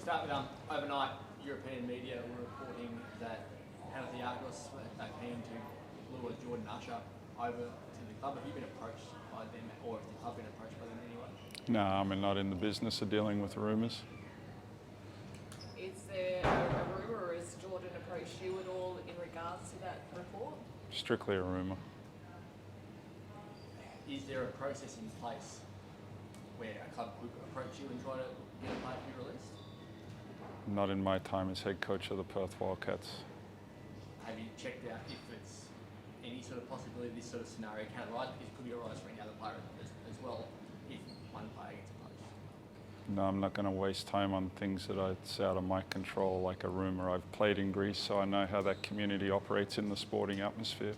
Start with overnight, European media were reporting that Panathinaikos are keen to lure Jordan over to the club. Have you been approached by them, or has the club been approached by them in any way? No, I'm not in the business of dealing with rumours. Is there a rumour, or has Jordan approached you at all in regards to that report? Strictly a rumour. Is there a process in place where a club could approach you and try to get a player to be released? Not in my time as head coach of the Perth Wildcats. Have you checked out if it's any sort of possibility this sort of scenario can arise? Because it could arise for any other player as well if one player gets approached. No, I'm not going to waste time on things that it's out of my control, like a rumour. I've played in Greece, so I know how that community operates in the sporting atmosphere.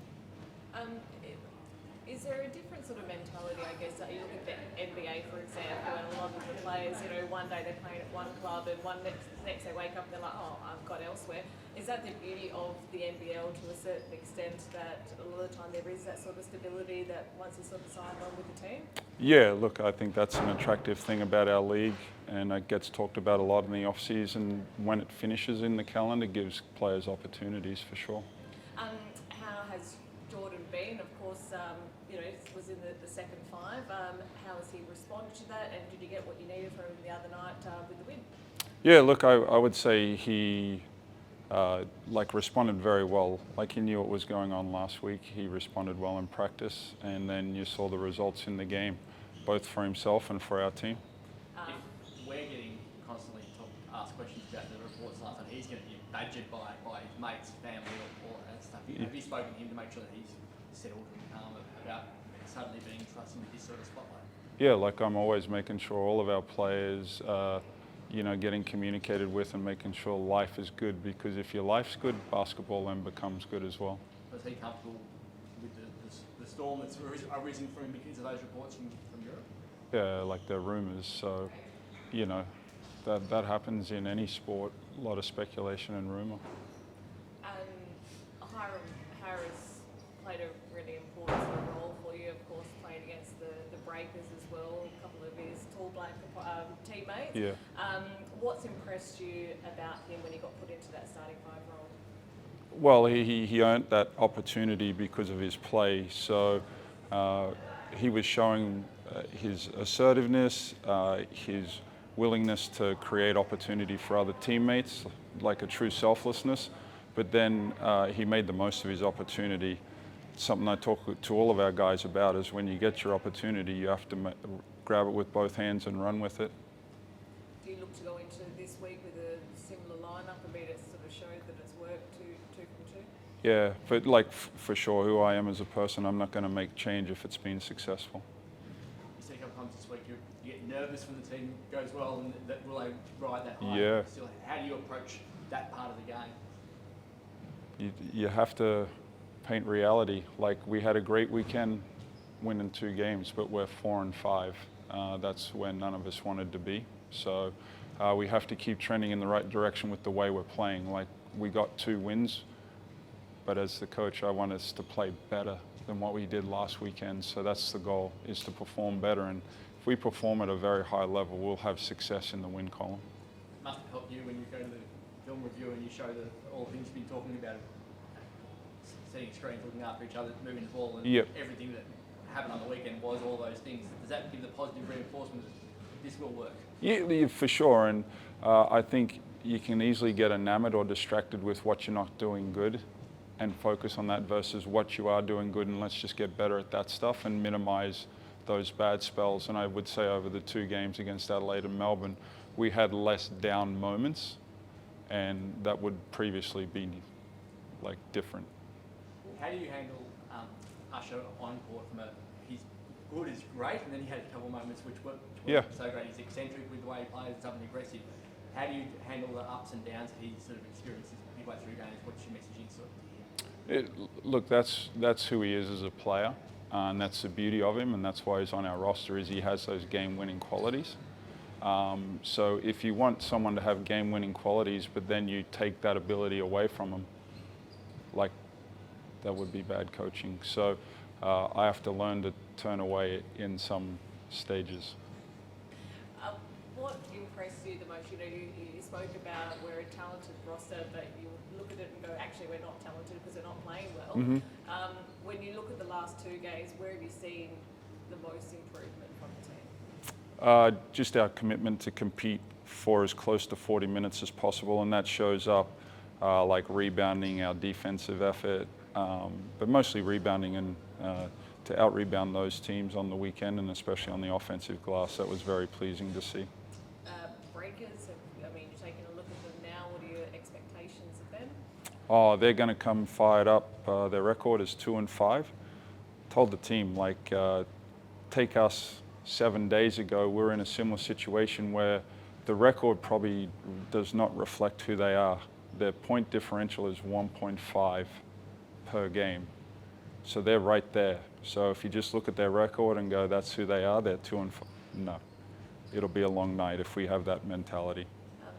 Is there a different sort of mentality, I guess, that you look at the NBA, for example, and a lot of the players, one day they're playing at one club and next they wake up and they're like, oh, I've got elsewhere. Is that the beauty of the NBL to a certain extent, that a lot of the time there is that sort of stability that once you're sort of signed on with the team? Yeah, look, I think that's an attractive thing about our league, and it gets talked about a lot in the off-season. When it finishes in the calendar, it gives players opportunities for sure. How has Jordan been? Of course, was in the second five. How has he responded to that, and did you get what you needed from him the other night with the win? Yeah, look, I would say he responded very well. Like, he knew what was going on last week. He responded well in practice, and then you saw the results in the game, both for himself and for our team. If we're getting constantly asked questions about the reports last night, he's going to get badgered by his mates, family, all that stuff. Have you spoken to him to make sure that he's settled and calm about suddenly being trusted with this sort of spotlight? Yeah, like, I'm always making sure all of our players getting communicated with and making sure life is good, because if your life's good, basketball then becomes good as well. Was he comfortable with the storm that's arisen from him because of those reports from Europe? Yeah, like, they're rumours, so, that happens in any sport, a lot of speculation and rumour. Harries played a really important sort of role for you, of course, playing against the Breakers as well, a couple of his tall black teammates. Yeah. What's impressed you about him when he got put into that starting five role? Well, he earned that opportunity because of his play. So he was showing his assertiveness, his willingness to create opportunity for other teammates, like a true selflessness. But then he made the most of his opportunity. Something I talk to all of our guys about is when you get your opportunity, you have to grab it with both hands and run with it. Do you look to go into this week with a similar lineup? I mean, it sort of showed that it's worked two from two. Yeah, but for sure, who I am as a person, I'm not going to make change if it's been successful. You said a couple times this week you get nervous when the team goes well, and will they ride that high? Yeah. Still, how do you approach that part of the game? You have to paint reality. Like, we had a great weekend winning 2 games, but we're 4-5. That's where none of us wanted to be. So we have to keep trending in the right direction with the way we're playing. Like, we got 2 wins, but as the coach, I want us to play better than what we did last weekend. So that's the goal, is to perform better. And if we perform at a very high level, we'll have success in the win column. It must have helped you when you go to the film review and you show all the things you've been talking about, setting screens, looking after each other, moving the ball, and everything that happened on the weekend was all those things. Does that give the positive reinforcement that this will work? Yeah, for sure. And I think you can easily get enamored or distracted with what you're not doing good and focus on that versus what you are doing good, and let's just get better at that stuff and minimize those bad spells. And I would say over the 2 games against Adelaide and Melbourne, we had less down moments, and that would previously be different. How do you handle Usher on court he's good is great, and then he had a couple of moments which weren't so great. He's eccentric with the way he plays, something aggressive. How do you handle the ups and downs that he sort of experiences midway through games? What's your messaging sort of to him? Look, that's who he is as a player, and that's the beauty of him, and that's why he's on our roster, is he has those game-winning qualities. So if you want someone to have game-winning qualities, but then you take that ability away from them, that would be bad coaching. So I have to learn to turn away in some stages. What impressed you the most? You know, you spoke about we're a talented roster, but you look at it and go, actually, we're not talented because we're not playing well. Mm-hmm. When you look at the last 2 games, where have you seen the most improvement from the team? Just our commitment to compete for as close to 40 minutes as possible, and that shows up like rebounding, our defensive effort, but mostly rebounding and to out-rebound those teams on the weekend, and especially on the offensive glass. That was very pleasing to see. Breakers, I mean, you're taking a look at them now. What are your expectations of them? Oh, they're going to come fired up. Their record is 2-5. Told the team, like, take us 7 days ago, we're in a similar situation where the record probably does not reflect who they are. Their point differential is 1.5 per game. So they're right there. So if you just look at their record and go, that's who they are, they're 2-5. No, it'll be a long night if we have that mentality.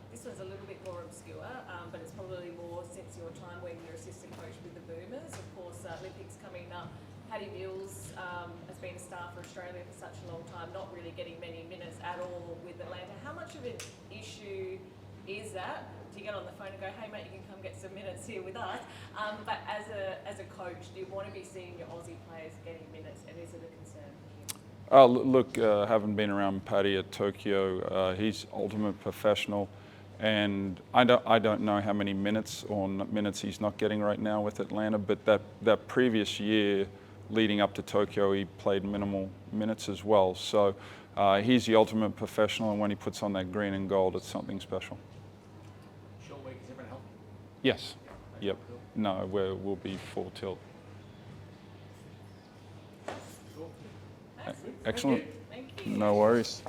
This one's a little bit more obscure, but it's probably more since your time when you're assistant coach with the Boomers. Of course, Olympics coming up. Paddy Mills has been a star for Australia for such a long time, not really getting many minutes at all with Atlanta. How much of an issue is that? Do you get on the phone and go, hey mate, you can come get some minutes here with us? But as a coach, do you want to be seeing your Aussie players getting minutes, and is it a concern for you? Look, having been around Paddy at Tokyo, he's ultimate professional, and I don't know how many minutes he's not getting right now with Atlanta, but that previous year leading up to Tokyo, he played minimal minutes as well. So he's the ultimate professional, and when he puts on that green and gold, it's something special. Short week, is everyone healthy? Yes. Yep. No, we'll be full tilt. Cool. Excellent. Thank you. No worries.